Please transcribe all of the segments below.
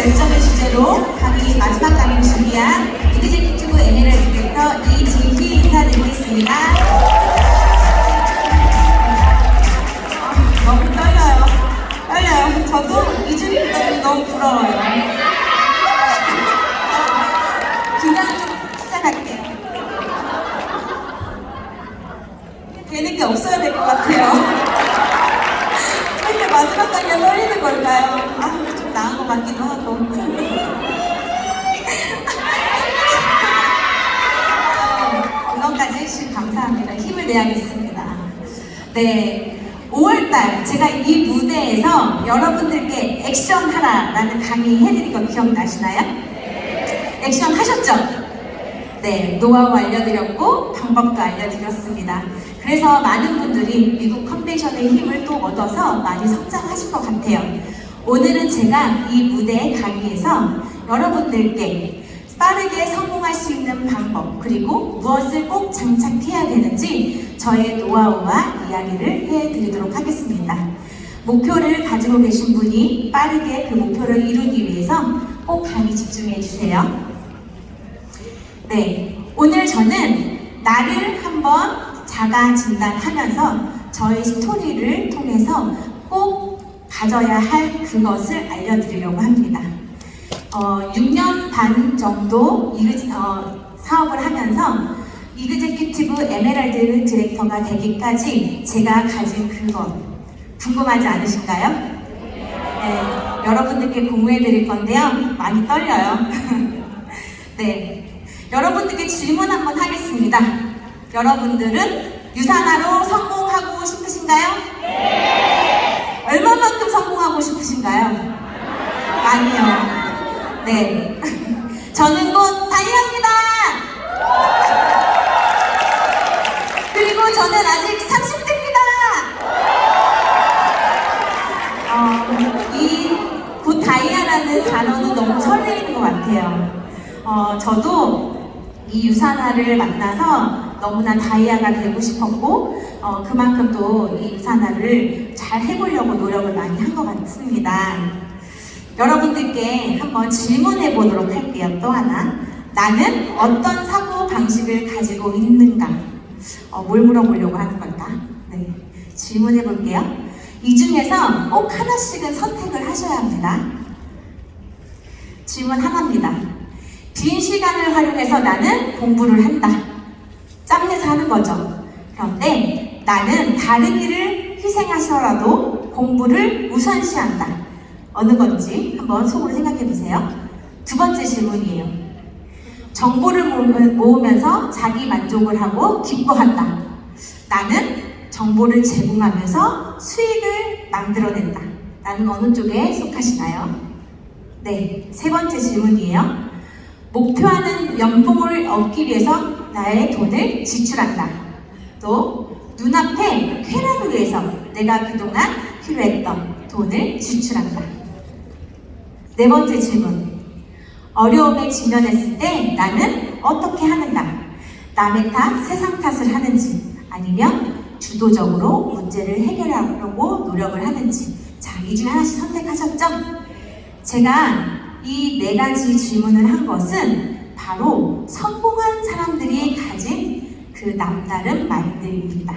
열정을 주제로 강의 마지막 강의를 준비한 이그제큐티브 에메랄드 디렉터 이진희 인사드리겠습니다. 너무 떨려요. 저도 이준희 때문에 너무 부러워요. 그냥 좀 시작할게요. 되는 게 없어야 될 것 같아요. 왜 이렇게 마지막 강의가 떨리는 걸까요? 좀 나은 것 같기도 하고. 응원까지 해주시면 감사합니다. 힘을 내야겠습니다. 네, 5월달 제가 이 무대에서 여러분들께 액션 하라라는 강의 해드린 거 기억나시나요? 액션 하셨죠? 네, 노하우 알려드렸고 방법도 알려드렸습니다. 그래서 많은 분들이 미국 컨벤션의 힘을 또 얻어서 많이 성장하실 것 같아요. 오늘은 제가 이 무대 강의에서 여러분들께 빠르게 성공할 수 있는 방법, 그리고 무엇을 꼭 장착해야 되는지 저의 노하우와 이야기를 해드리도록 하겠습니다. 목표를 가지고 계신 분이 빠르게 그 목표를 이루기 위해서 꼭 강의 집중해 주세요. 네, 오늘 저는 나를 한번 자가 진단하면서 저의 스토리를 통해서 꼭 가져야 할 그것을 알려드리려고 합니다. 6년 반 정도 사업을 하면서 이그제큐티브 에메랄드 디렉터가 되기까지 제가 가진 그것 궁금하지 않으신가요? 네, 여러분들께 공유해 드릴 건데요. 많이 떨려요. 네, 여러분들께 질문 한번 하겠습니다. 여러분들은 유산화로 성공하고 싶으신가요? 네! 얼마만큼 성공하고 싶으신가요? 많이요. 네. 저는 곧 다이아입니다! 그리고 저는 아직 30대입니다! 이 곧 다이아라는 단어는 너무 설레이는 것 같아요. 저도 이 유산화를 만나서 너무나 다이아가 되고 싶었고 그만큼 또 이 유산화를 잘 해보려고 노력을 많이 한 것 같습니다. 여러분들께 한번 질문해 보도록 할게요. 또 하나, 나는 어떤 사고 방식을 가지고 있는가? 뭘 물어보려고 하는 걸까? 네, 질문해 볼게요. 이 중에서 꼭 하나씩은 선택을 하셔야 합니다. 질문 하나입니다. 빈 시간을 활용해서 나는 공부를 한다. 짬내서 하는 거죠. 그런데 나는 다른 일을 희생하셔라도 공부를 우선시한다. 어느 건지 한번 속으로 생각해 보세요. 두 번째 질문이에요. 정보를 모으면서 자기 만족을 하고 기뻐한다. 나는 정보를 제공하면서 수익을 만들어낸다. 나는 어느 쪽에 속하시나요? 네, 세 번째 질문이에요. 목표하는 연봉을 얻기 위해서 나의 돈을 지출한다. 또 눈앞에 쾌락을 위해서 내가 그동안 필요했던 돈을 지출한다. 네 번째 질문. 어려움에 직면했을 때 나는 어떻게 하는가? 남의 탓, 세상 탓을 하는지 아니면 주도적으로 문제를 해결하려고 노력을 하는지. 자, 이 중에 하나씩 선택하셨죠? 제가 이 네 가지 질문을 한 것은 바로 성공한 사람들이 가진 그 남다른 마인드입니다.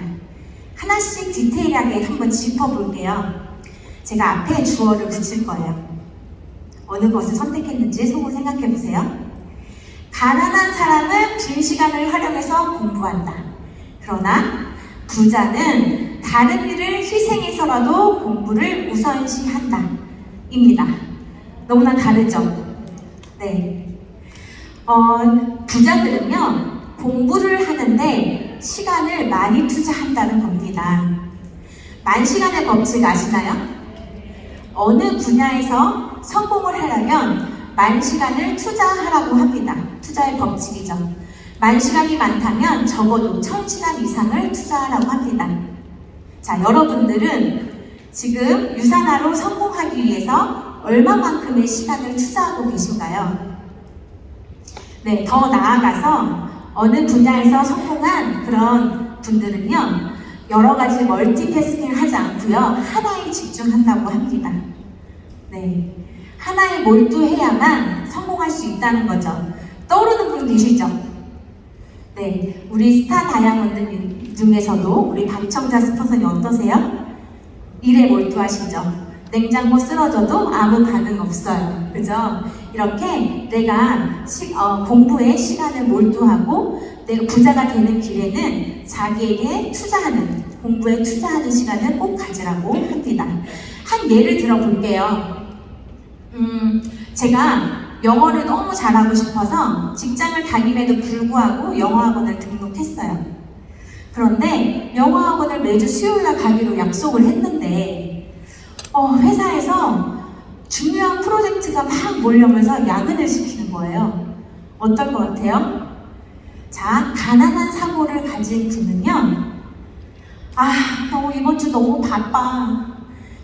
하나씩 디테일하게 한번 짚어볼게요. 제가 앞에 주어를 붙일 거예요. 어느 것을 선택했는지 속으로 생각해 보세요. 가난한 사람은 빈 시간을 활용해서 공부한다. 그러나 부자는 다른 일을 희생해서라도 공부를 우선시한다. 입니다. 너무나 다르죠? 네. 부자들은요, 공부를 하는데 시간을 많이 투자한다는 겁니다. 만시간의 법칙 아시나요? 어느 분야에서 성공을 하려면 만시간을 투자하라고 합니다. 투자의 법칙이죠. 만시간이 많다면 적어도 1000시간 이상을 투자하라고 합니다. 자, 여러분들은 지금 유산화로 성공하기 위해서 얼마만큼의 시간을 투자하고 계신가요? 네, 더 나아가서 어느 분야에서 성공한 그런 분들은요, 여러 가지 멀티태스킹을 하지 않고요, 하나에 집중한다고 합니다. 네, 하나에 몰두해야만 성공할 수 있다는 거죠. 떠오르는 분 계시죠? 네, 우리 스타 다이아몬드 중에서도 우리 박청자 스폰서님 어떠세요? 일에 몰두하시죠? 냉장고 쓰러져도 아무 반응 없어요. 그죠? 이렇게 내가 공부에 시간을 몰두하고 내가 부자가 되는 길에는 자기에게 투자하는, 공부에 투자하는 시간을 꼭 가지라고 합니다. 한 예를 들어볼게요. 제가 영어를 너무 잘하고 싶어서 직장을 다님에도 불구하고 영어학원을 등록했어요. 그런데 영어학원을 매주 수요일날 가기로 약속을 했는데 회사에서 중요한 프로젝트가 막 몰려오면서 야근을 시키는 거예요. 어떨 것 같아요? 자, 가난한 사고를 가진 분은요, 너 이번 주 너무 바빠.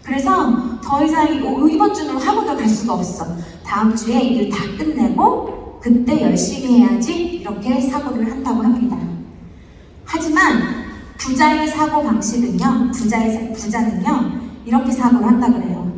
그래서 더 이상 이번 주는 학원을 갈 수가 없어. 다음 주에 일 다 끝내고 그때 열심히 해야지. 이렇게 사고를 한다고 합니다. 하지만 부자의 사고 방식은요, 부자는요, 이렇게 사고를 한다 그래요.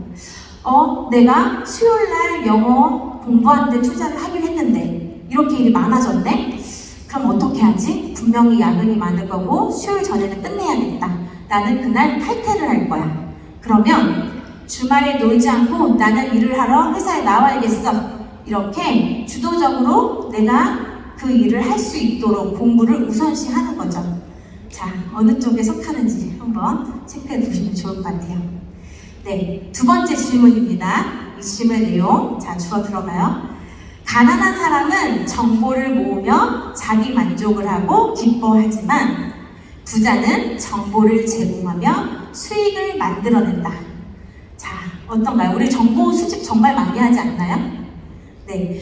내가 수요일날 영어 공부하는데 투자를 하긴 했는데 이렇게 일이 많아졌네? 그럼 어떻게 하지? 분명히 야근이 많을 거고 수요일 전에는 끝내야겠다. 나는 그날 탈퇴를 할 거야. 그러면 주말에 놀지 않고 나는 일을 하러 회사에 나와야겠어. 이렇게 주도적으로 내가 그 일을 할 수 있도록 공부를 우선시하는 거죠. 자, 어느 쪽에 속하는지 한번 체크해 보시면 좋을 것 같아요. 네, 두 번째 질문입니다. 이 질문 내용, 자, 주어 들어가요. 가난한 사람은 정보를 모으며 자기 만족을 하고 기뻐하지만 부자는 정보를 제공하며 수익을 만들어낸다. 자, 어떤가요? 우리 정보 수집 정말 많이 하지 않나요? 네,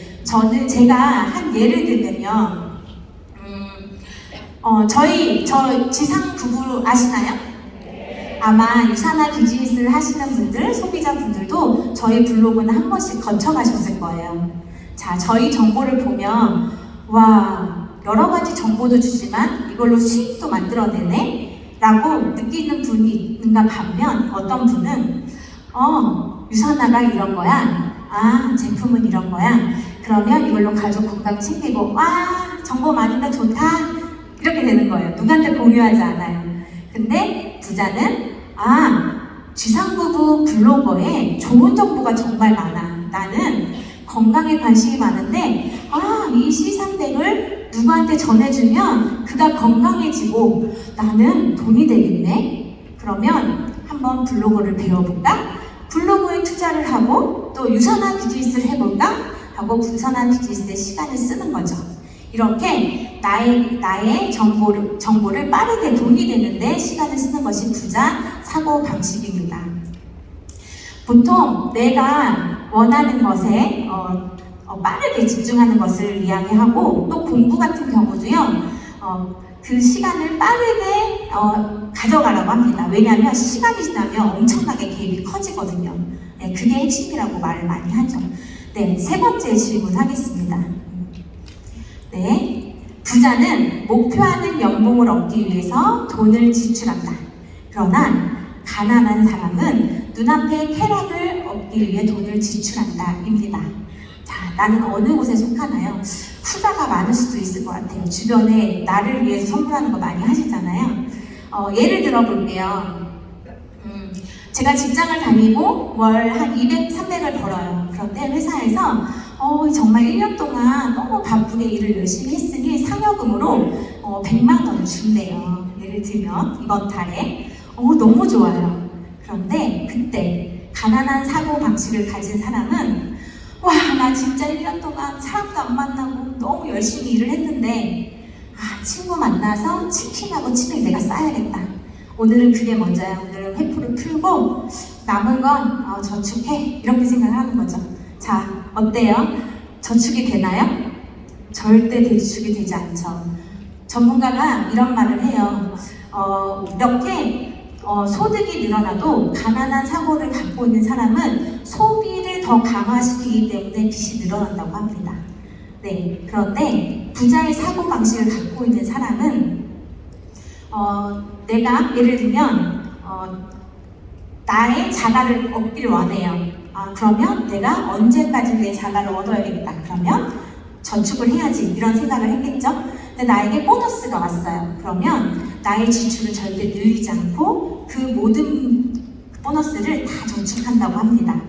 제가 한 예를 들면요. 저 지상 부부 아시나요? 아마 유산화 비즈니스를 하시는 분들, 소비자분들도 저희 블로그는 한 번씩 거쳐가셨을 거예요. 자, 저희 정보를 보면 와, 여러 가지 정보도 주지만 이걸로 수익도 만들어내네? 라고 느끼는 분이 있는가 반면 어떤 분은 유산화가 이런 거야. 제품은 이런 거야. 그러면 이걸로 가족 건강 챙기고 정보 많으니까 좋다. 이렇게 되는 거예요. 누구한테 공유하지 않아요. 근데 부자는 지상부부 블로거에 좋은 정보가 정말 많아. 나는 건강에 관심이 많은데 이 시상백을 누구한테 전해주면 그가 건강해지고 나는 돈이 되겠네. 그러면 한번 블로거를 배워볼까? 블로그에 투자를 하고 또 유산화 비즈니스를 해볼까? 하고 유산화 비즈니스에 시간을 쓰는 거죠. 이렇게 나의 정보를 빠르게 돈이 되는데 시간을 쓰는 것이 부자 사고 방식입니다. 보통 내가 원하는 것에 빠르게 집중하는 것을 이야기하고 또 공부 같은 경우도요. 그 시간을 빠르게 가져가라고 합니다. 왜냐하면 시간이 지나면 엄청나게 개입이 커지거든요. 네, 그게 핵심이라고 말을 많이 하죠. 네, 세 번째 질문 하겠습니다. 네, 부자는 목표하는 연봉을 얻기 위해서 돈을 지출한다. 그러나 가난한 사람은 눈앞의 쾌락을 얻기 위해 돈을 지출한다. 입니다. 자, 나는 어느 곳에 속하나요? 후자가 많을 수도 있을 것 같아요. 주변에 나를 위해서 선물하는 거 많이 하시잖아요. 예를 들어 볼게요. 제가 직장을 다니고 월 한 200, 300을 벌어요. 그런데 회사에서 정말 1년 동안 너무 바쁘게 일을 열심히 했으니 상여금으로 100만 원을 준대요. 예를 들면 이번 달에 너무 좋아요. 그런데 그때 가난한 사고 방식을 가진 사람은 나 진짜 1년 동안 사람도 안 만나고 너무 열심히 일을 했는데 친구 만나서 치킨하고 치맥 내가 싸야겠다. 오늘은 그게 먼저야. 오늘은 회포를 풀고 남은 건 저축해. 이렇게 생각을 하는 거죠. 자, 어때요? 저축이 되나요? 절대 저축이 되지 않죠. 전문가가 이런 말을 해요. 이렇게 소득이 늘어나도 가난한 사고를 갖고 있는 사람은 소비를 더 강화시키기 때문에 빚이 늘어난다고 합니다. 네, 그런데 부자의 사고 방식을 갖고 있는 사람은 내가 예를 들면 나의 자가를 얻기를 원해요. 그러면 내가 언제까지 내 자가를 얻어야겠다. 그러면 저축을 해야지. 이런 생각을 했겠죠. 근데 나에게 보너스가 왔어요. 그러면 나의 지출을 절대 늘리지 않고 그 모든 보너스를 다 저축한다고 합니다.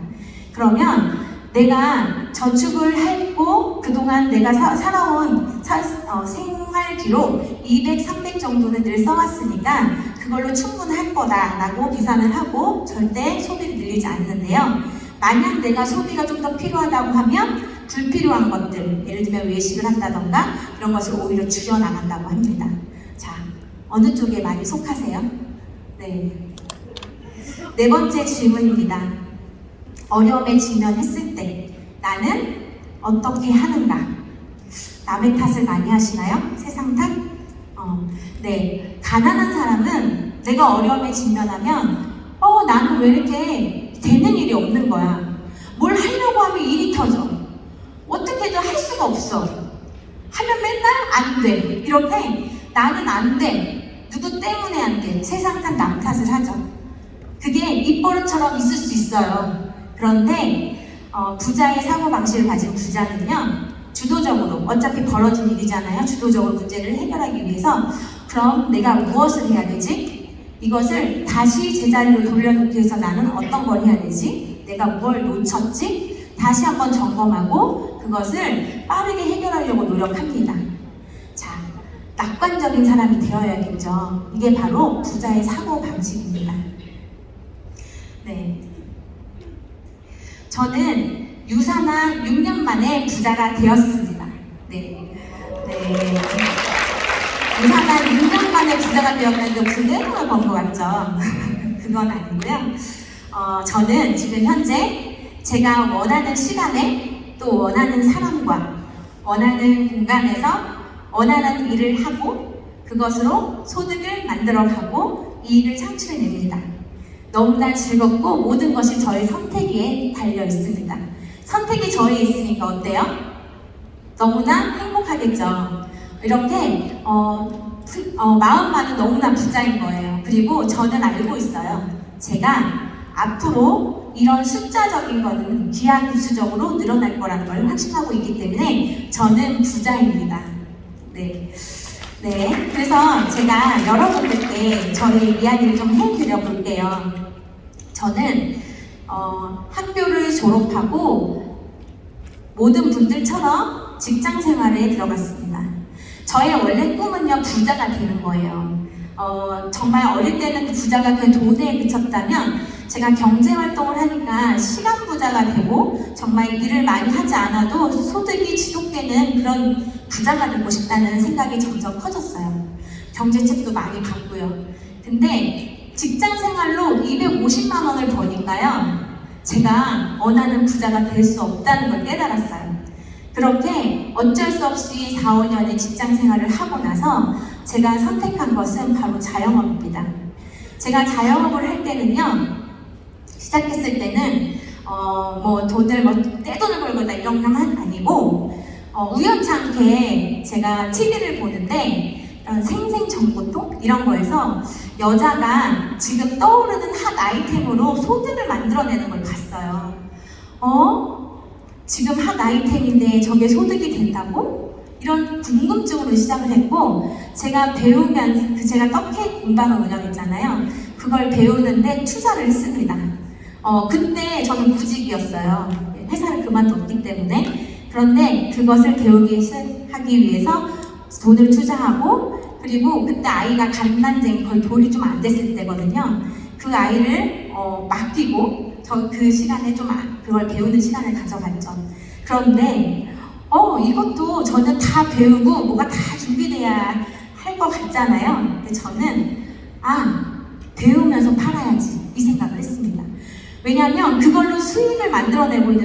그러면 내가 저축을 했고 그동안 내가 살아온 생활기로 200, 300 정도는 늘 써왔으니까 그걸로 충분할 거다라고 계산을 하고 절대 소비를 늘리지 않는데요. 만약 내가 소비가 좀 더 필요하다고 하면 불필요한 것들, 예를 들면 외식을 한다던가 이런 것을 오히려 줄여나간다고 합니다. 자, 어느 쪽에 많이 속하세요? 네. 네 번째 질문입니다. 어려움에 직면했을 때 나는 어떻게 하는가? 남의 탓을 많이 하시나요? 세상 탓? 네. 가난한 사람은 내가 어려움에 직면하면 나는 왜 이렇게 되는 일이 없는 거야. 뭘 하려고 하면 일이 터져. 어떻게든 할 수가 없어. 하면 맨날 안 돼. 이렇게 나는 안 돼. 누구 때문에 안 돼. 세상 탓 남 탓을 하죠. 그게 입버릇처럼 있을 수 있어요. 그런데 부자의 사고방식을 가진 부자는요. 주도적으로 어차피 벌어진 일이잖아요. 주도적으로 문제를 해결하기 위해서 그럼 내가 무엇을 해야 되지? 이것을 다시 제자리로 돌려놓기 위해서 나는 어떤 걸 해야 되지? 내가 뭘 놓쳤지? 다시 한번 점검하고 그것을 빠르게 해결하려고 노력합니다. 자, 낙관적인 사람이 되어야겠죠. 이게 바로 부자의 사고방식입니다. 네. 저는 유사나 6년 만에 부자가 되었습니다. 네. 유사나 6년 만에 부자가 되었는데 무슨 내용을 본 것 같죠? 그건 아니고요. 저는 지금 현재 제가 원하는 시간에 또 원하는 사람과 원하는 공간에서 원하는 일을 하고 그것으로 소득을 만들어가고 이익을 창출해냅니다. 너무나 즐겁고 모든 것이 저의 선택에 달려 있습니다. 선택이 저에 있으니까 어때요? 너무나 행복하겠죠. 이렇게 마음만은 너무나 부자인 거예요. 그리고 저는 알고 있어요. 제가 앞으로 이런 숫자적인 거는 기하급수적으로 늘어날 거라는 걸 확신하고 있기 때문에 저는 부자입니다. 네. 그래서 제가 여러분들께 저의 이야기를 좀 해드려 볼게요. 저는 학교를 졸업하고 모든 분들처럼 직장 생활에 들어갔습니다. 저의 원래 꿈은요, 부자가 되는 거예요. 정말 어릴 때는 그 부자가 그냥 돈에 그쳤다면 제가 경제 활동을 하니까 시간 부자가 되고 정말 일을 많이 하지 않아도 소득이 지속되는 그런 부자가 되고 싶다는 생각이 점점 커졌어요. 경제책도 많이 봤고요. 근데 직장 생활로 250만 원을 버니까요. 제가 원하는 부자가 될 수 없다는 걸 깨달았어요. 그렇게 어쩔 수 없이 4, 5년의 직장 생활을 하고 나서 제가 선택한 것은 바로 자영업입니다. 제가 자영업을 할 때는요, 시작했을 때는 돈을 떼돈을 벌거나 이런 건 아니고 우연찮게 제가 TV를 보는데 생생정보통 이런 거에서 여자가 지금 떠오르는 핫 아이템으로 소득을 만들어내는 걸 봤어요. 지금 핫 아이템인데 저게 소득이 된다고? 이런 궁금증으로 시작을 했고 제가 배우면서 제가 떡케이크 공방을 운영했잖아요. 그걸 배우는데 투자를 했습니다. 그때 저는 구직이었어요. 회사를 그만뒀기 때문에. 그런데 그것을 하기 위해서 돈을 투자하고 그리고 그때 아이가 갓난쟁이 거의 돌이 좀 안 됐을 때거든요. 그 아이를 맡기고 저 그 시간에 좀 그걸 배우는 시간을 가져갔죠. 그런데 이것도 저는 다 배우고 뭐가 다 준비돼야 할 것 같잖아요. 근데 저는 배우면서 팔아야지 이 생각을 했습니다. 왜냐하면 그걸로 수익을 만들어내고 있는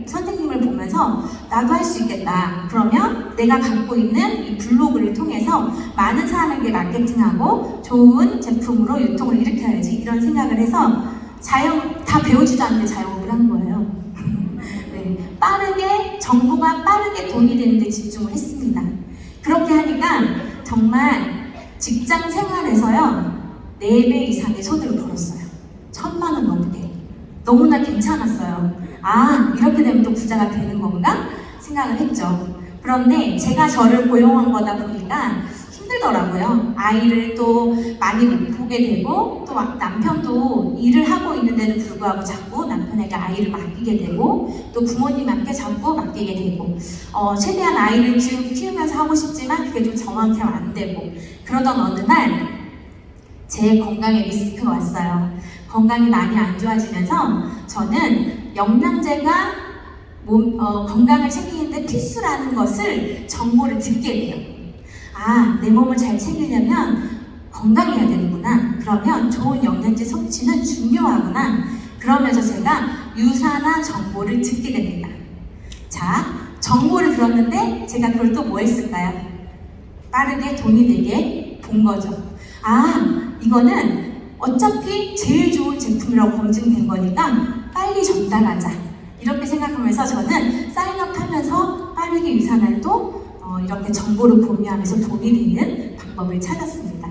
선생님을 보면서 나도 할 수 있겠다. 그러면 내가 갖고 있는 이 블로그를 통해서 많은 사람에게 마케팅하고 좋은 제품으로 유통을 일으켜야지 이런 생각을 해서 다 배우지도 않는데 자영업을 한 거예요. 네, 정보가 빠르게 돈이 되는 데 집중을 했습니다. 그렇게 하니까 정말 직장 생활에서요 4배 이상의 소득을 벌었어요. 1000만 원 넘게. 너무나 괜찮았어요. 아, 이렇게 되면 또 부자가 되는 건가? 생각을 했죠. 그런데 제가 저를 고용한 거다 보니까 힘들더라고요. 아이를 또 많이 못 보게 되고, 또 남편도 일을 하고 있는데도 불구하고 자꾸 남편에게 아이를 맡기게 되고, 또 부모님한테 자꾸 맡기게 되고, 최대한 아이를 키우면서 하고 싶지만 그게 좀 저만큼 안 되고, 그러던 어느 날 제 건강에 리스크가 왔어요. 건강이 많이 안 좋아지면서 저는 영양제가 건강을 챙기는데 필수라는 것을 정보를 듣게 돼요. 아, 내 몸을 잘 챙기려면 건강해야 되는구나. 그러면 좋은 영양제 섭취는 중요하구나. 그러면서 제가 유산한 정보를 듣게 됩니다. 자, 정보를 들었는데 제가 그걸 또 뭐 했을까요? 빠르게 돈이 되게 본 거죠. 아, 이거는 어차피 제일 좋은 제품이라고 검증된 거니까 빨리 전달하자. 이렇게 생각하면서 저는 사인업하면서 빠르게 유산을 또 이렇게 정보를 공유하면서 돈이 되는 방법을 찾았습니다.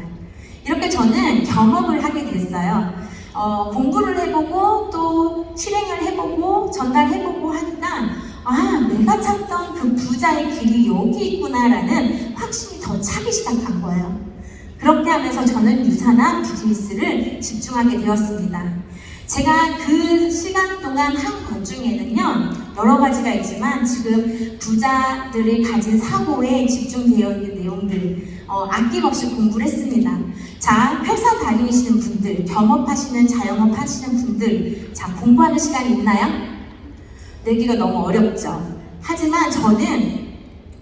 이렇게 저는 경험을 하게 됐어요. 공부를 해보고 또 실행을 해보고 전달해보고 하니까 아, 내가 찾던 그 부자의 길이 여기 있구나라는 확신이 더 차기 시작한 거예요. 그렇게 하면서 저는 유산한 비즈니스를 집중하게 되었습니다. 제가 그 시간 동안 한 것 중에는요, 여러 가지가 있지만 지금 부자들이 가진 사고에 집중되어 있는 내용들 아낌없이 공부를 했습니다. 자, 회사 다니시는 분들, 겸업하시는 자영업 하시는 분들, 자, 공부하는 시간이 있나요? 내기가 너무 어렵죠. 하지만 저는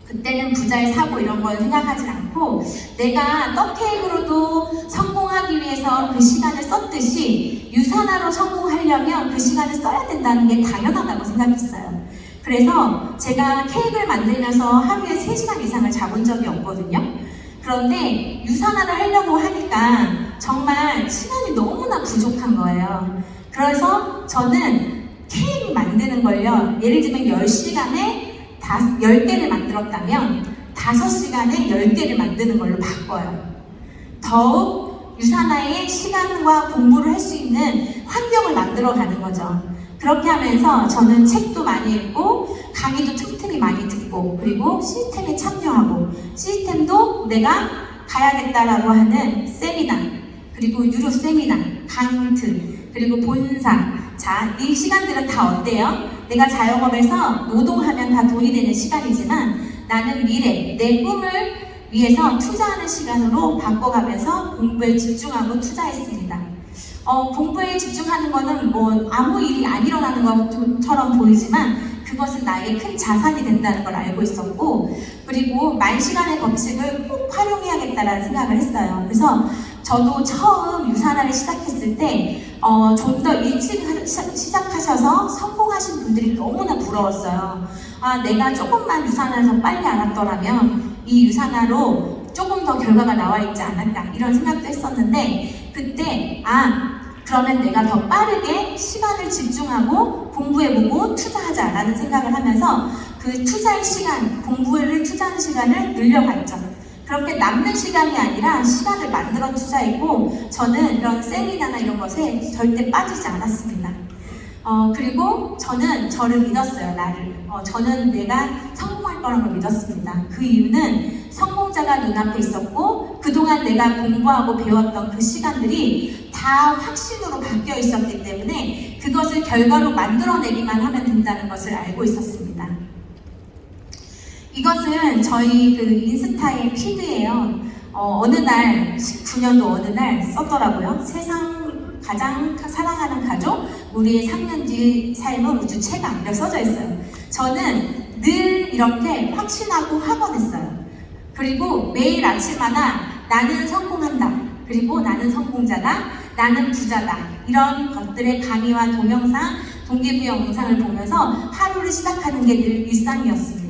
그때는 부자의 사고 이런 걸 생각하지 않고 내가 떡케이크로도 성공하기 위해서 그 시간을 썼듯이 유산화로 성공하려면 그 시간을 써야 된다는 게 당연하다고 생각했어요. 그래서 제가 케이크를 만들면서 하루에 3시간 이상을 잡은 적이 없거든요. 그런데 유산화를 하려고 하니까 정말 시간이 너무나 부족한 거예요. 그래서 저는 케이크 만드는 걸요, 예를 들면 10시간에 10개를 만들었다면 5시간에 10개를 만드는 걸로 바꿔요. 더욱 유산화의 시간과 공부를 할 수 있는 환경을 만들어가는 거죠. 그렇게 하면서 저는 책도 많이 읽고 강의도 틈틈이 많이 듣고 그리고 시스템에 참여하고 시스템도 내가 가야겠다라고 하는 세미나 그리고 유료 세미나, 강트 그리고 본사 자, 이 시간들은 다 어때요? 내가 자영업에서 노동하면 다 돈이 되는 시간이지만 나는 미래, 내 꿈을 위해서 투자하는 시간으로 바꿔가면서 공부에 집중하고 투자했습니다. 공부에 집중하는 거는 뭐 아무 일이 안 일어나는 것처럼 보이지만 그것은 나에게 큰 자산이 된다는 걸 알고 있었고 그리고 10,000시간의 법칙을 꼭 활용해야겠다라는 생각을 했어요. 그래서 저도 처음 유산화를 시작했을 때 좀 더 일찍 시작하셔서 성공하신 분들이 너무나 부러웠어요. 아, 내가 조금만 유산화를 더 빨리 알았더라면 이 유산화로 조금 더 결과가 나와 있지 않을까 이런 생각도 했었는데 그때 그러면 내가 더 빠르게 시간을 집중하고 공부해보고 투자하자라는 생각을 하면서 그 투자의 시간, 공부를 투자하는 시간을 늘려갔죠. 그렇게 남는 시간이 아니라 시간을 만들어 투자했고 저는 이런 세미나나 이런 것에 절대 빠지지 않았습니다. 그리고 저는 저를 믿었어요, 나를. 저는 내가 성공할 거라는 걸 믿었습니다. 그 이유는 성공자가 눈앞에 있었고 그동안 내가 공부하고 배웠던 그 시간들이 다 확신으로 바뀌어 있었기 때문에 그것을 결과로 만들어내기만 하면 된다는 것을 알고 있었습니다. 이것은 저희 그 인스타의 피드예요. 어느 날 19년도 어느 날 썼더라고요. 세상 가장 사랑하는 가족, 우리의 3년지 삶은 우주 최강 이렇게 써져 있어요. 저는 늘 이렇게 확신하고 확언했어요. 그리고 매일 아침마다 나는 성공한다. 그리고 나는 성공자다. 나는 부자다. 이런 것들의 강의와 동영상, 동기부여 영상을 보면서 하루를 시작하는 게 늘 일상이었습니다.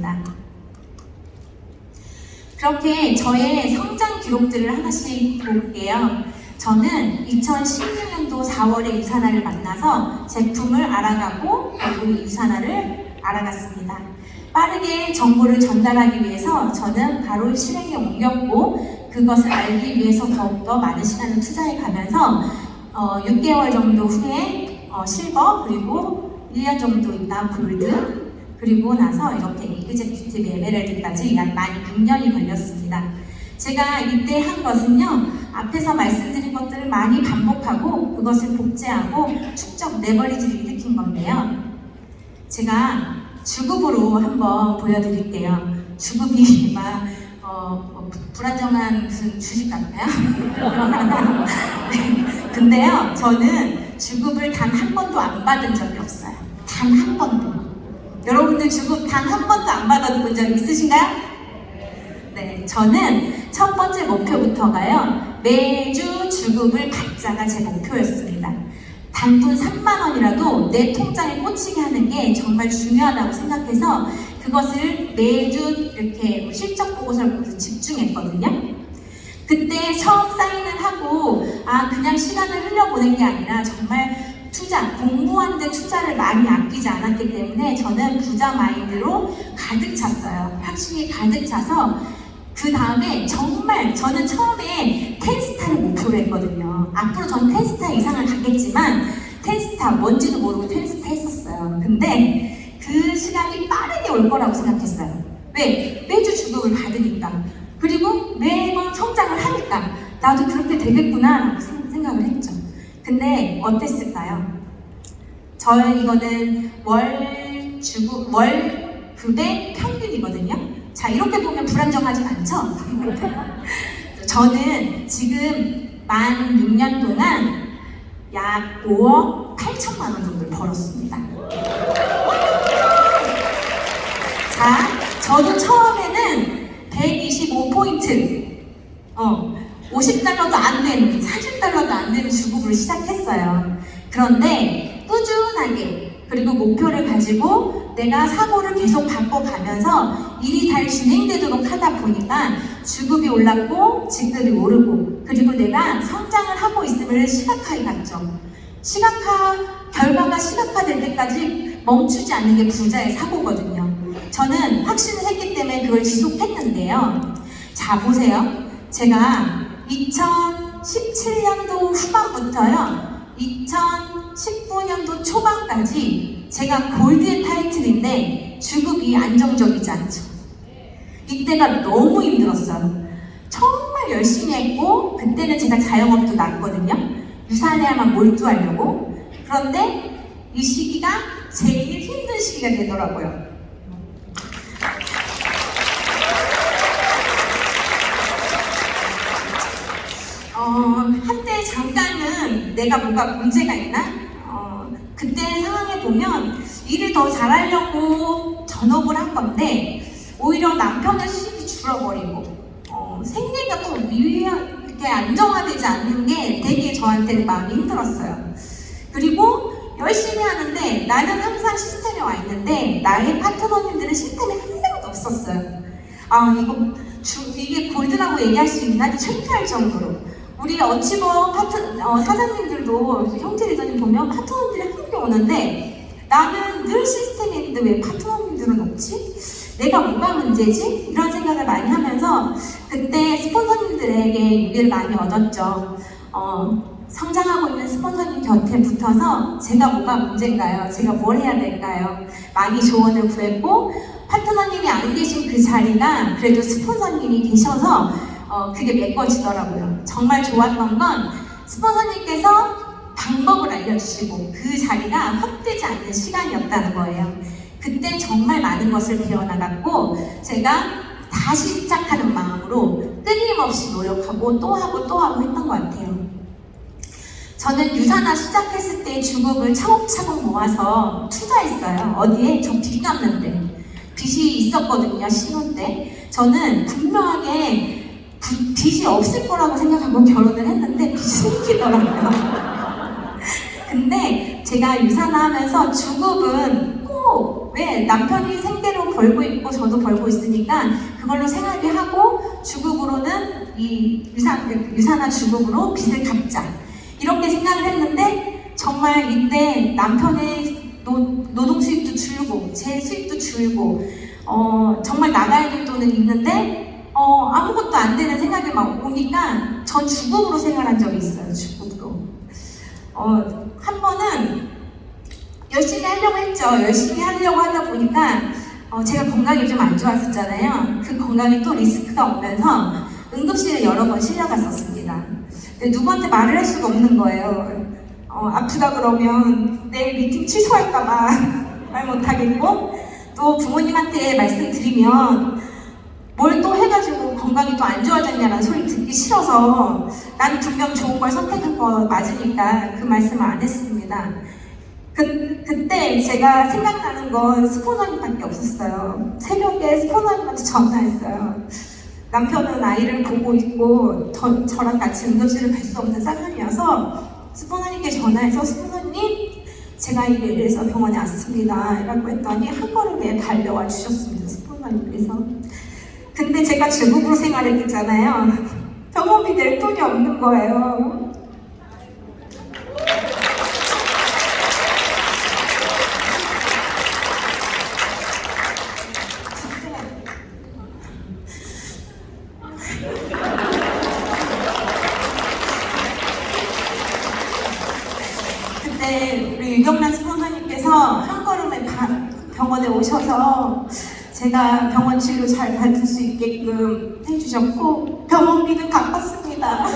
그렇게 저의 성장 기록들을 하나씩 볼게요. 저는 2016년도 4월에 유산화를 만나서 제품을 알아가고 그리고 유산화를 알아갔습니다. 빠르게 정보를 전달하기 위해서 저는 바로 실행에 옮겼고 그것을 알기 위해서 더욱더 많은 시간을 투자해 가면서 6개월 정도 후에 실버, 그리고 1년 정도 있다 골드, 그리고 나서 이렇게 이그제큐티브 에메랄드까지 약 만 6년이 걸렸습니다. 제가 이때 한 것은요, 앞에서 말씀드린 것들을 많이 반복하고 그것을 복제하고 축적 레버리지를 일으킨 건데요. 제가 주급으로 한번 보여드릴게요. 주급이 막 불안정한 무슨 주식 같나요? 네. 근데요, 저는 주급을 단 한 번도 안 받은 적이 없어요. 단 한 번도. 여러분들 주급 단 한 번도 안 받아본 적 있으신가요? 네, 저는 첫 번째 목표부터가요, 매주 주급을 받자가 제 목표였습니다. 단돈 3만 원이라도 내 통장에 꽂히게 하는 게 정말 중요하다고 생각해서 그것을 매주 이렇게 실적 보고서를 보면서 집중했거든요. 그때 처음 사인을 하고 그냥 시간을 흘려보낸 게 아니라 정말 공부하는데 투자를 많이 아끼지 않았기 때문에 저는 부자 마인드로 가득 찼어요. 확신이 가득 차서 그 다음에 정말 저는 처음에 10스타를 목표로 했거든요. 앞으로 전 10스타 이상을 가겠지만 10스타 뭔지도 모르고 10스타 했었어요. 근데 그 시간이 빠르게 올 거라고 생각했어요. 왜? 매주 주급을 받으니까. 그리고 매번 성장을 하니까 나도 그렇게 되겠구나 라고 생각을 했죠. 근데 어땠을까요? 이거는 월급의 평균이거든요. 자, 이렇게 보면 불안정하지 않죠? 저는 지금 만 6년 동안 약 5억 8천만 원 정도를 벌었습니다. 자, 저도 처음에는 125포인트, 50달러도 안 되는, 40달러도 안 되는 주급으로 시작했어요. 그런데 꾸준하게, 그리고 목표를 가지고 내가 사고를 계속 바꿔가면서 일이 잘 진행되도록 하다 보니까 주급이 올랐고 직급이 오르고, 그리고 내가 성장을 하고 있음을 시각화해 갔죠. 결과가 시각화될 때까지 멈추지 않는 게 부자의 사고거든요. 저는 확신을 했기 때문에 그걸 지속했는데요. 자, 보세요. 제가 2017년도 후반부터요, 2019년도 초반까지 제가 골드의 타이틀인데 주급이 안정적이지 않죠. 이때가 너무 힘들었어요. 정말 열심히 했고, 그때는 제가 자영업도 났거든요. 유산에야만 몰두하려고. 그런데 이 시기가 제일 힘든 시기가 되더라고요. 한때 잠깐은 내가 뭐가 문제가 있나? 그때 상황에 보면 일을 더 잘하려고 전업을 한 건데 오히려 남편의 수입이 줄어버리고 생계가 또 이렇게 안정화되지 않는 게 되게 저한테는 마음이 힘들었어요. 그리고 열심히 하는데 나는 항상 시스템에 와 있는데 나의 파트너님들은 시스템에 한 명도 없었어요. 이게 골드라고 얘기할 수 있나? 창피할 정도로. 우리 어치버 사장님들도 형제 리더님 보면 파트너님들이 함께 오는데 나는 늘 시스템에 있는데 왜 파트너님들은 없지? 내가 뭐가 문제지? 이런 생각을 많이 하면서 그때 스폰서님들에게 유기를 많이 얻었죠. 성장하고 있는 스폰서님 곁에 붙어서 제가 뭐가 문제인가요? 제가 뭘 해야 될까요? 많이 조언을 구했고, 파트너님이 안 계신 그 자리가 그래도 스폰서님이 계셔서 그게 메꿔지더라고요. 정말 좋았던 건 스폰서님께서 방법을 알려주시고 그 자리가 헛되지 않는 시간이었다는 거예요. 그때 정말 많은 것을 배워나갔고 제가 다시 시작하는 마음으로 끊임없이 노력하고 또 하고 했던 것 같아요. 저는 유산화 시작했을 때 주급을 차곡차곡 모아서 투자했어요. 어디에? 저 빚 갚는데. 빚이 있었거든요, 신혼 때. 저는 분명하게 빚이 없을 거라고 생각하고 결혼을 했는데 빚이 생기더라고요. 근데 제가 유산화하면서 주급은 꼭 왜 남편이 생계로 벌고 있고 저도 벌고 있으니까 그걸로 생활비 하고 주급으로는 이 유산화 주급으로 빚을 갚자. 이렇게 생각을 했는데 정말 이때 남편의 노동 수입도 줄고 제 수입도 줄고 정말 나가야 될 돈은 있는데 아무것도 안 되는 생각이 막 오니까 전 주급으로 생활한 적이 있어요. 주급으로. 한 번은 열심히 하려고 했죠. 열심히 하려고 하다 보니까 제가 건강이 좀 안 좋았었잖아요. 그 건강에 또 리스크가 오면서 응급실에 여러 번 실려갔었습니다. 근데 누구한테 말을 할 수가 없는 거예요. 아프다 그러면 내일 미팅 취소할까봐 말 못하겠고, 또 부모님한테 말씀드리면 뭘 또 해가지고 건강이 또 안 좋아졌냐는 소리 듣기 싫어서 난 분명 좋은 걸 선택한 거 맞으니까 그 말씀을 안 했습니다. 그때 제가 생각나는 건 스포너님밖에 없었어요. 새벽에 스포너님한테 전화했어요. 남편은 아이를 보고 있고 저랑 같이 응급실을 갈 수 없는 상황이어서 스포너님께 전화해서 스포너님, 제가 이래서 병원에 왔습니다 라고 했더니 한 걸음에 달려와 주셨습니다. 스포너님께서. 근데 제가 중국으로 생활했잖아요. 병원비 낼 돈이 없는 거예요. 그때 우리 유경란 스폰서님께서 한 걸음에 병원에 오셔서 제가 병원 진료 잘 받을 수 있게끔 해주셨고 병원비는 갚았습니다.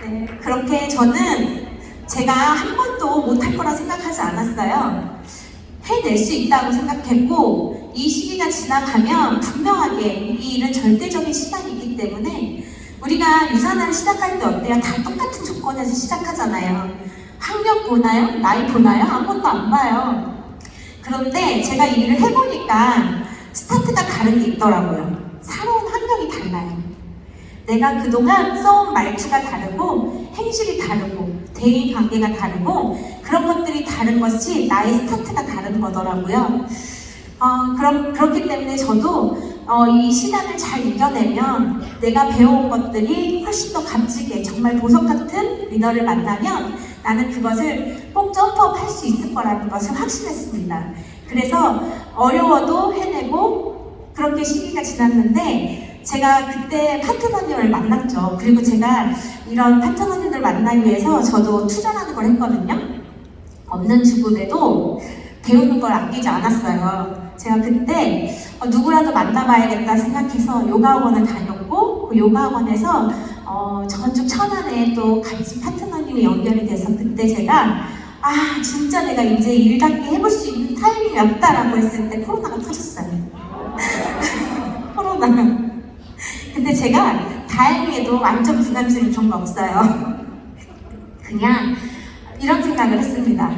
네, 그렇게 저는 제가 한 번도 못할 거라 생각하지 않았어요. 해낼 수 있다고 생각했고, 이 시기가 지나가면 분명하게 이 일은 절대적인 시간이기 때문에 우리가 유산화를 시작할 때 어때요? 다 똑같은 조건에서 시작하잖아요. 학력 보나요? 나이 보나요? 아무것도 안 봐요. 그런데 제가 이 일을 해보니까 스타트가 다른 게 있더라고요. 살아온 환경이 달라요. 내가 그동안 써온 말투가 다르고 행실이 다르고 대인 관계가 다르고 그런 것들이 다른 것이 나의 스타트가 다른 거더라고요. 그렇기 때문에 저도 이 시간을 잘 이겨내면 내가 배워온 것들이 훨씬 더 값지게 정말 보석 같은 리더를 만나면 나는 그것을 꼭 점프업 할 수 있을 거라는 것을 확신했습니다. 그래서 어려워도 해내고 그렇게 시기가 지났는데 제가 그때 파트너님을 만났죠. 그리고 제가 이런 파트너님을 만나기 위해서 저도 투자라는 걸 했거든요. 없는 주급에도 배우는 걸 아끼지 않았어요. 제가 그때 누구라도 만나봐야겠다 생각해서 요가학원을 다녔고 그 요가학원에서 저쪽 천안에 또 같이 파트너님이 연결이 돼서 그때 제가 진짜 내가 이제 일답게 해볼 수 있는 타이밍이 왔다라고 했을 때 코로나가 터졌어요. 코로나. 근데 제가 다행히도 완전 부담스러운 그런 거 없어요. 그냥 이런 생각을 했습니다.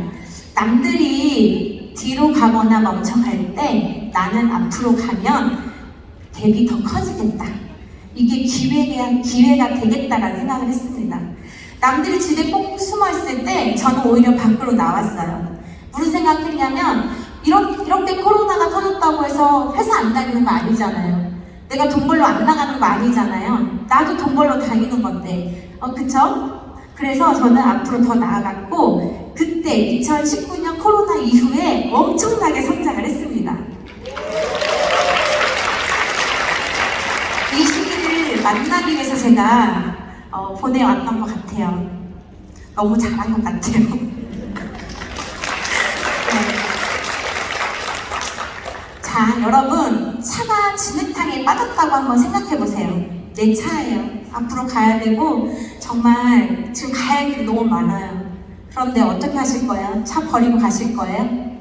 남들이 뒤로 가거나 멈춰갈 때 나는 앞으로 가면 갭이 더 커지겠다. 이게 기회가 되겠다라는 생각을 했습니다. 남들이 집에 꼭 숨어 있을 때 저는 오히려 밖으로 나왔어요. 무슨 생각했냐면 이렇게 코로나가 터졌다고 해서 회사 안 다니는 거 아니잖아요. 내가 돈 벌러 안 나가는 거 아니잖아요. 나도 돈 벌러 다니는 건데. 그쵸? 그래서 저는 앞으로 더 나아갔고 그때 2019년 코로나 이후에 엄청나게 성장을 했습니다. 이 시기를 만나기 위해서 제가 보내왔던 것 같아요. 너무 잘한 것 같아요. 자, 여러분, 차가 진흙탕에 빠졌다고 한번 생각해 보세요. 내 차예요. 앞으로 가야 되고 정말 지금 가야 할 길이 너무 많아요. 그런데 어떻게 하실 거예요? 차 버리고 가실 거예요?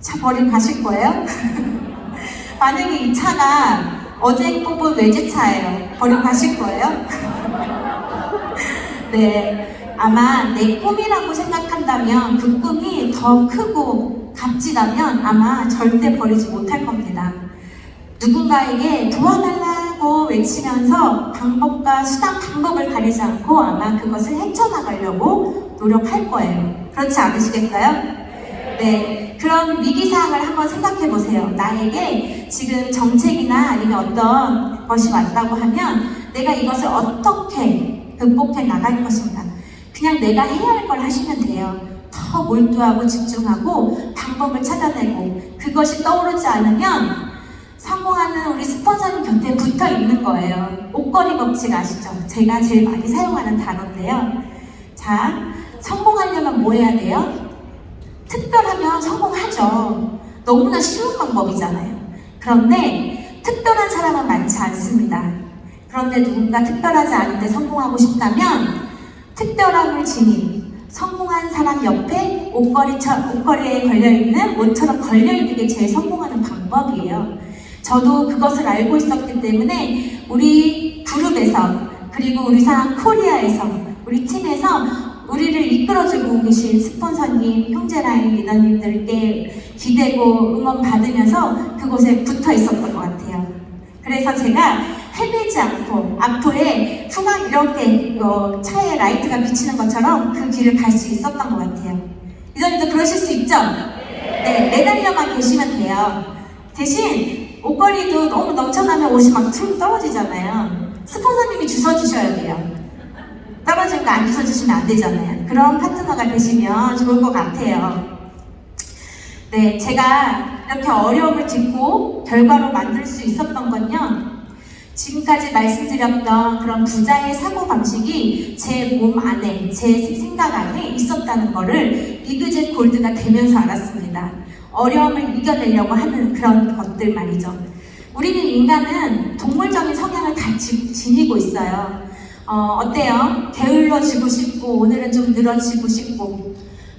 차 버리고 가실 거예요? 만약에 이 차가 어제 뽑은 외제차예요. 버리고 가실 거예요? 네, 아마 내 꿈이라고 생각한다면 그 꿈이 더 크고 값지다면 아마 절대 버리지 못할 겁니다. 누군가에게 도와달라고 외치면서 방법을 가리지 않고 아마 그것을 헤쳐나가려고 노력할 거예요. 그렇지 않으시겠어요? 네, 그런 위기상황을 한번 생각해 보세요. 나에게 지금 정책이나 아니면 어떤 것이 왔다고 하면 내가 이것을 어떻게 극복해 나갈 것인가. 그냥 내가 해야 할 걸 하시면 돼요. 더 몰두하고 집중하고 방법을 찾아내고 그것이 떠오르지 않으면 성공하는 우리 스폰서님 곁에 붙어 있는 거예요. 옷걸이 법칙 아시죠? 제가 제일 많이 사용하는 단어인데요. 자, 성공하려면 뭐 해야 돼요? 특별하면 성공하죠. 너무나 쉬운 방법이잖아요. 그런데 특별한 사람은 많지 않습니다. 그런데 누군가 특별하지 않은데 성공하고 싶다면 특별함을 지닌 성공한 사람 옆에 옷걸이에 걸려있는 옷처럼 걸려있는 게 제일 성공하는 방법이에요. 저도 그것을 알고 있었기 때문에 우리 그룹에서 그리고 우리 사람 코리아에서 우리 팀에서 우리를 이끌어주고 계신 스폰서님, 형제라인 리더님들께 기대고 응원받으면서 그곳에 붙어 있었던 것 같아요. 그래서 제가 헤매지 않고 앞으로 후방 이렇게 차에 라이트가 비치는 것처럼 그 길을 갈 수 있었던 것 같아요. 리더님도 그러실 수 있죠? 네, 매달려만 계시면 돼요. 대신 옷걸이도 너무 넘쳐나면 옷이 막 툭 떨어지잖아요. 스폰서님이 주워주셔야 돼요. 떨어진 거 안 주워주시면 안 되잖아요. 그런 파트너가 되시면 좋을 것 같아요. 네, 제가 이렇게 어려움을 딛고 결과로 만들 수 있었던 건요. 지금까지 말씀드렸던 그런 부자의 사고방식이 제 몸 안에, 제 생각 안에 있었다는 거를 이그젯 골드가 되면서 알았습니다. 어려움을 이겨내려고 하는 그런 것들 말이죠. 우리는 인간은 동물적인 성향을 다 지니고 있어요. 어때요? 게을러지고 싶고, 오늘은 좀 늘어지고 싶고,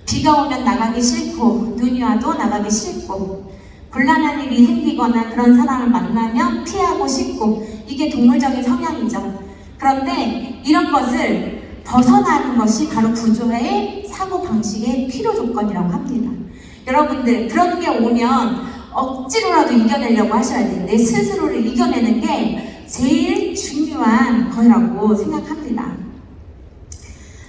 비가 오면 나가기 싫고, 눈이 와도 나가기 싫고, 곤란한 일이 생기거나 그런 사람을 만나면 피하고 싶고, 이게 동물적인 성향이죠. 그런데 이런 것을 벗어나는 것이 바로 부조의 사고방식의 필요 조건이라고 합니다. 여러분들, 그런 게 오면 억지로라도 이겨내려고 하셔야 돼요. 내 스스로를 이겨내는 게 제일 중요한 거라고 생각합니다.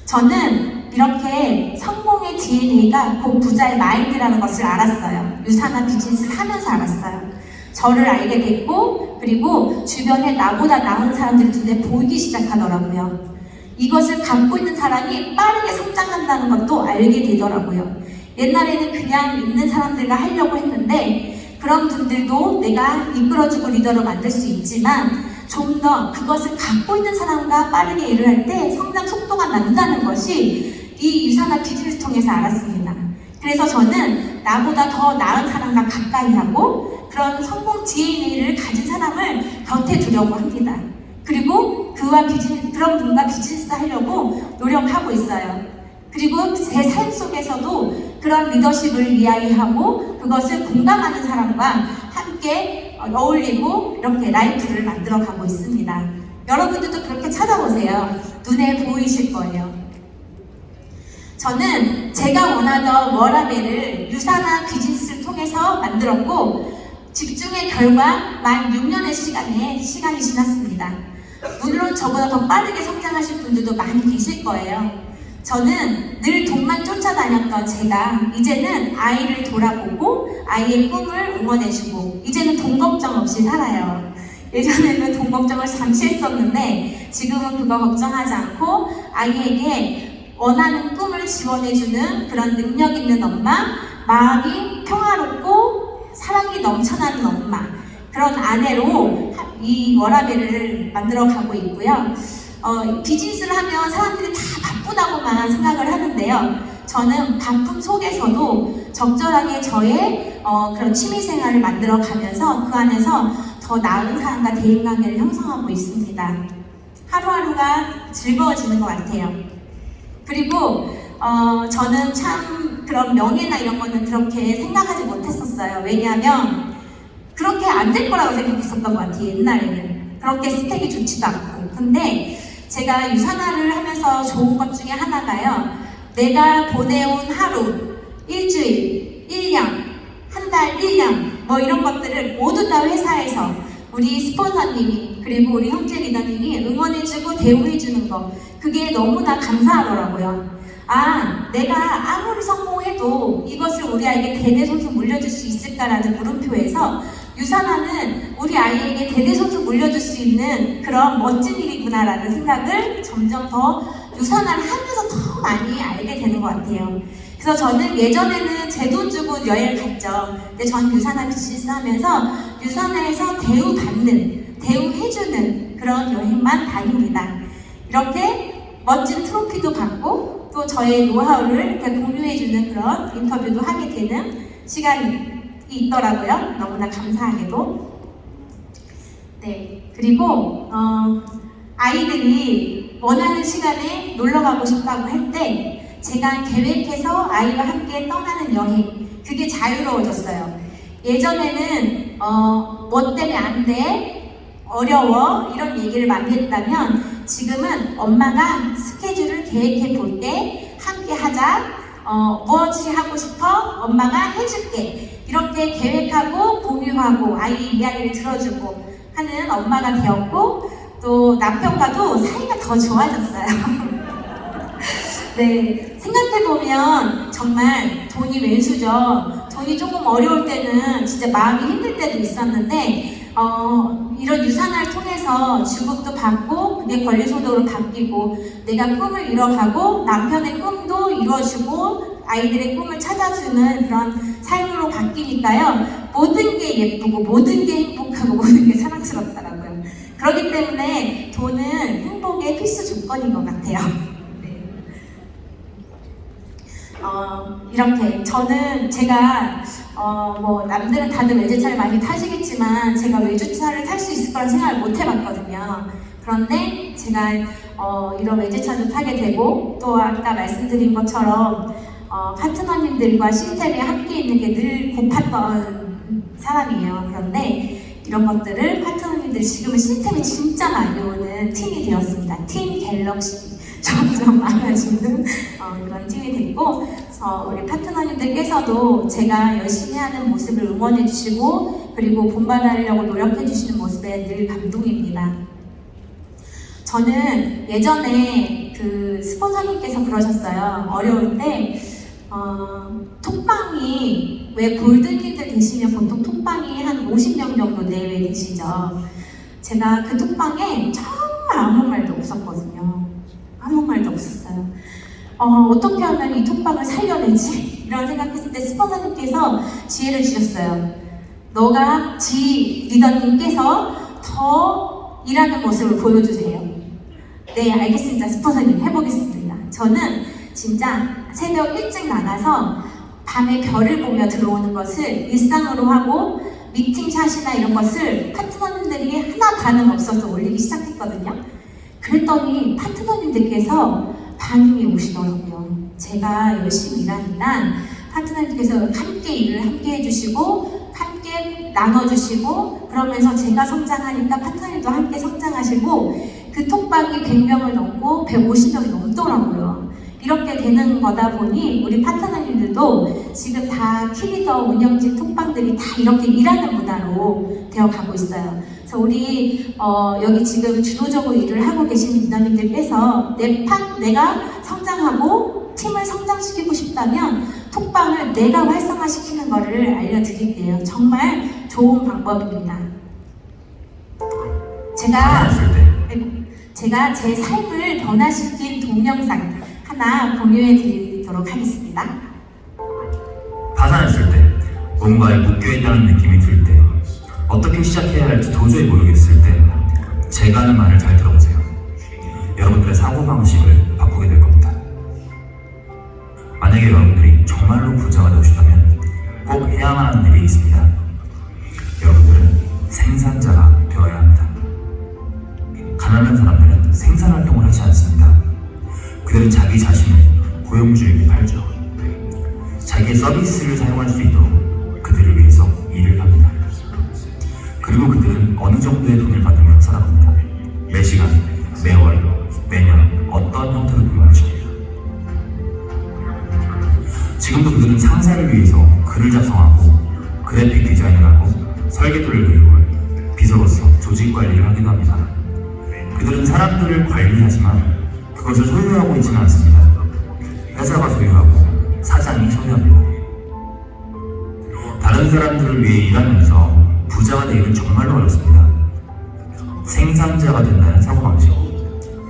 저는 이렇게 성공의 DNA가 곧 부자의 마인드라는 것을 알았어요. 유산한 비즈니스를 하면서 알았어요. 저를 알게 됐고, 그리고 주변에 나보다 나은 사람들이 눈에 보이기 시작하더라고요. 이것을 갖고 있는 사람이 빠르게 성장한다는 것도 알게 되더라고요. 옛날에는 그냥 있는 사람들과 하려고 했는데 그런 분들도 내가 이끌어주고 리더로 만들 수 있지만 좀 더 그것을 갖고 있는 사람과 빠르게 일을 할 때 성장 속도가 난다는 것이 이 유산한 비즈니스 통해서 알았습니다. 그래서 저는 나보다 더 나은 사람과 가까이 하고 그런 성공 DNA를 가진 사람을 곁에 두려고 합니다. 그리고 그런 분과 비즈니스 하려고 노력하고 있어요. 그리고 제 삶 속에서도 그런 리더십을 이야기하고 그것을 공감하는 사람과 함께 어울리고 이렇게 라이프를 만들어가고 있습니다. 여러분들도 그렇게 찾아보세요. 눈에 보이실 거예요. 저는 제가 원하던 워라벨을 유산한 비즈니스를 통해서 만들었고 집중의 결과 만 6년의 시간이 지났습니다. 물론 저보다 더 빠르게 성장하실 분들도 많이 계실 거예요. 저는 늘 돈만 쫓아다녔던 제가 이제는 아이를 돌아보고 아이의 꿈을 응원해주고 이제는 돈 걱정 없이 살아요. 예전에는 돈 걱정을 잠시 했었는데 지금은 그거 걱정하지 않고 아이에게 원하는 꿈을 지원해주는 그런 능력 있는 엄마, 마음이 평화롭고 사랑이 넘쳐나는 엄마, 그런 아내로 이 워라벨을 만들어가고 있고요. 비즈니스를 하면 사람들이 다 바쁘다고만 생각을 하는데요. 저는 바쁨 속에서도 적절하게 저의 그런 취미생활을 만들어가면서 그 안에서 더 나은 사람과 대인관계를 형성하고 있습니다. 하루하루가 즐거워지는 것 같아요. 그리고 저는 참 그런 명예나 이런 거는 그렇게 생각하지 못했었어요. 왜냐하면 그렇게 안 될 거라고 생각했었던 것 같아요. 옛날에는 그렇게 스펙이 좋지도 않고. 근데 제가 유산화를 하면서 좋은 것 중에 하나가요. 내가 보내온 하루, 일주일, 1년, 한 달, 1년 뭐 이런 것들을 모두 다 회사에서 우리 스폰서님이 그리고 우리 형제 리더님이 응원해주고 대우해주는 거, 그게 너무나 감사하더라고요. 내가 아무리 성공해도 이것을 우리 아이에게 대대손손 물려줄 수 있을까라는 물음표에서 유산화는 우리 아이에게 대대손손 물려줄 수 있는 그런 멋진 일이구나라는 생각을 점점 더 유산화를 하면서 더 많이 알게 되는 것 같아요. 그래서 저는 예전에는 제 돈 주고 여행을 갔죠. 근데 전 유산화 비즈니스 하면서 유산화에서 대우해주는 그런 여행만 다닙니다. 이렇게 멋진 트로피도 받고 또 저의 노하우를 이렇게 공유해주는 그런 인터뷰도 하게 되는 시간이 있더라고요. 너무나 감사하게도. 네, 그리고 아이들이 원하는 시간에 놀러 가고 싶다고 할 때 제가 계획해서 아이와 함께 떠나는 여행, 그게 자유로워졌어요. 예전에는 뭐 때문에 안 돼? 어려워? 이런 얘기를 많이 했다면 지금은 엄마가 스케줄을 계획해 볼 때 함께 하자, 무엇이 하고 싶어? 엄마가 해줄게. 이렇게 계획하고 공유하고 아이 이야기를 들어주고 하는 엄마가 되었고 또 남편과도 사이가 더 좋아졌어요. 네, 생각해보면 정말 돈이 왼수죠. 돈이 조금 어려울 때는 진짜 마음이 힘들 때도 있었는데 이런 유산화를 통해서 주급도 받고 그게 권리소득으로 바뀌고 내가 꿈을 이뤄가고 남편의 꿈도 이루어주고 아이들의 꿈을 찾아주는 그런 삶으로 바뀌니까요. 모든 게 예쁘고 모든 게 행복하고 모든 게 사랑스럽더라고요. 그렇기 때문에 돈은 행복의 필수 조건인 것 같아요. 이렇게 저는 제가 뭐 남들은 다들 외제차를 많이 타시겠지만 제가 외제차를 탈 수 있을 거란 생각을 못 해봤거든요. 그런데 제가 이런 외제차도 타게 되고 또 아까 말씀드린 것처럼 파트너님들과 시스템에 함께 있는 게 늘 고팠던 사람이에요. 그런데 이런 것들을 파트너님들 지금은 시스템이 진짜 많이 오는 팀이 되었습니다. 팀 갤럭시 점점 많아지는 그런 팀이 됐고 우리 파트너님들께서도 제가 열심히 하는 모습을 응원해 주시고 그리고 본받으려고 노력해 주시는 모습에 늘 감동입니다. 저는 예전에 그 스폰서님께서 그러셨어요. 어려울 때 톡방이 왜 골든님들 계시면 보통 톡방이 한 50명 정도 내외 계시죠. 제가 그 톡방에 정말 아무 말도 없었거든요. 아무 말도 없었어요. 어떻게 하면 이 톡방을 살려내지? 이런 생각했을 때 스폰서님께서 지혜를 주셨어요. 너가 리더님께서 더 일하는 모습을 보여주세요. 네, 알겠습니다. 스폰서님 해보겠습니다. 저는 진짜 새벽 일찍 나가서 밤에 별을 보며 들어오는 것을 일상으로 하고 미팅샷이나 이런 것을 파트너님들이 하나 반응 없어서 올리기 시작했거든요. 그랬더니 파트너님들께서 반응이 오시더라고요. 제가 열심히 일하니까 파트너님께서 함께 일을 함께 해주시고 함께 나눠주시고 그러면서 제가 성장하니까 파트너님도 함께 성장하시고 그 톡방이 100명을 넘고 150명이 넘더라고요. 이렇게 되는 거다 보니 우리 파트너님들도 지금 다 키리더 운영진 톡방들이 다 이렇게 일하는 문화로 되어가고 있어요. 그래서 우리 여기 지금 주도적으로 일을 하고 계신 리더님들께서 내가 성장하고 팀을 성장시키고 싶다면 톡방을 내가 활성화시키는 것을 알려드릴게요. 정말 좋은 방법입니다. 제가 제 삶을 변화시킨 동영상 하나 공유해 드리도록 하겠습니다. 파산했을 때, 뭔가에 묶여있다는 느낌이 들 때, 어떻게 시작해야 할지 도저히 모르겠을 때, 제가 하는 말을 잘 들어보세요. 여러분들의 사고방식을 바꾸게 될 겁니다. 만약에 여러분들이 정말로 부자가 되고 싶다면 꼭 해야만 하는 일이 있습니다. 여러분들은 생산자가 되어야 합니다. 가난한 사람들은 생산활동을 하지 않습니다. 그들은 자기 자신을 고용주에게 팔죠. 자기의 서비스를 사용할 수 있도록 그들을 위해서 일을 합니다. 그리고 그들은 어느 정도의 돈을 받으며 살아갑니다. 매 시간, 매월, 매년 어떤 형태로든 말이죠. 지금도 그들은 상사를 위해서 글을 작성하고 그래픽 디자인을 하고 설계도를 그리고 비서로서 조직 관리를 하기도 합니다. 그들은 사람들을 관리하지만 그것을 소유하고 있지는 않습니다. 회사가 소유하고 사장이 소유합니다. 다른 사람들을 위해 일하면서 부자가 되기는 정말로 어렵습니다. 생산자가 된다는 사고방식,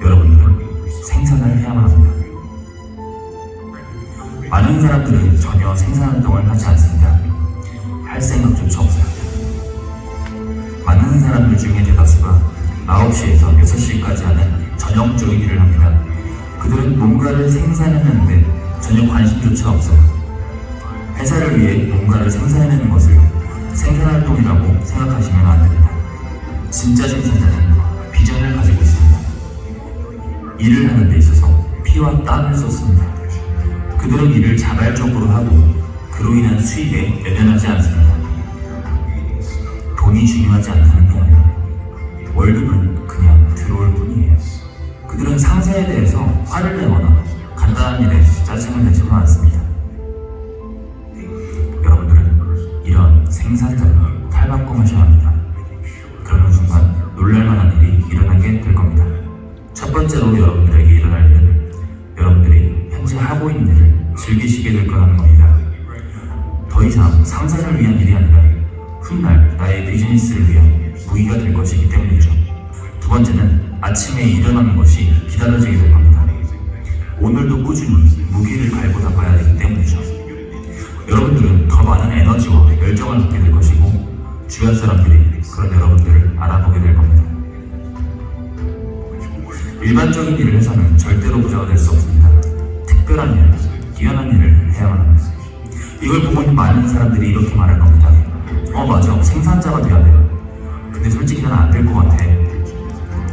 여러분들은 생산을 해야만 합니다. 많은 사람들은 전혀 생산활동을 하지 않습니다. 할 생각조차 없어요. 많은 사람들 중에 대다수가 9시에서 6시까지 하는 전형적인 일을 합니다. 그들은 뭔가를 생산해내는데 전혀 관심조차 없어요. 회사를 위해 뭔가를 생산해내는 것을 생산활동이라고 생각하시면 안 됩니다. 진짜 생산자는 비전을 가지고 있습니다. 일을 하는 데 있어서 피와 땀을 쏟습니다. 그들은 일을 자발적으로 하고 그로 인한 수입에 연연하지 않습니다. 돈이 중요하지 않다는 게 아니라 월급은 그냥 들어올 뿐이에요. 그들은 상사에 대해서 화를 내거나 간단한 일에 짜증을 내지도 않습니다. 여러분들은 이런 생산자를 탈바꿈하셔야 합니다. 그러는 순간 놀랄만한 일이 일어나게 될 겁니다. 첫 번째로 여러분들에게 일어날 일은 여러분들이 현재 하고 있는 일을 즐기시게 될 거라는 겁니다. 더 이상 상사를 위한 일이 아니라 훗날 나의 비즈니스를 위한 무기가 될 것이기 때문이죠. 두 번째는 아침에 일어나는 것이 기다려지게 될 겁니다. 오늘도 꾸준히 무기를 갈고 닦아야 되기 때문이죠. 여러분들은 더 많은 에너지와 열정을 갖게 될 것이고 주변 사람들이 그런 여러분들을 알아보게 될 겁니다. 일반적인 일을 해서는 절대로 부자가 될 수 없습니다. 특별한 일, 뛰어난 일을 해야만 합니다. 이걸 보고 있는 많은 사람들이 이렇게 말할 겁니다. 맞아, 생산자가 돼야 돼. 근데 솔직히 난 안 될 것 같아.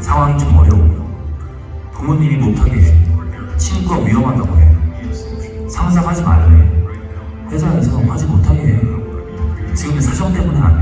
상황이 좀 어려워. 부모님이 못하게 해. 친구가 위험하다고 해. 상사 하지 말래. 회사에서 하지 못하게 해.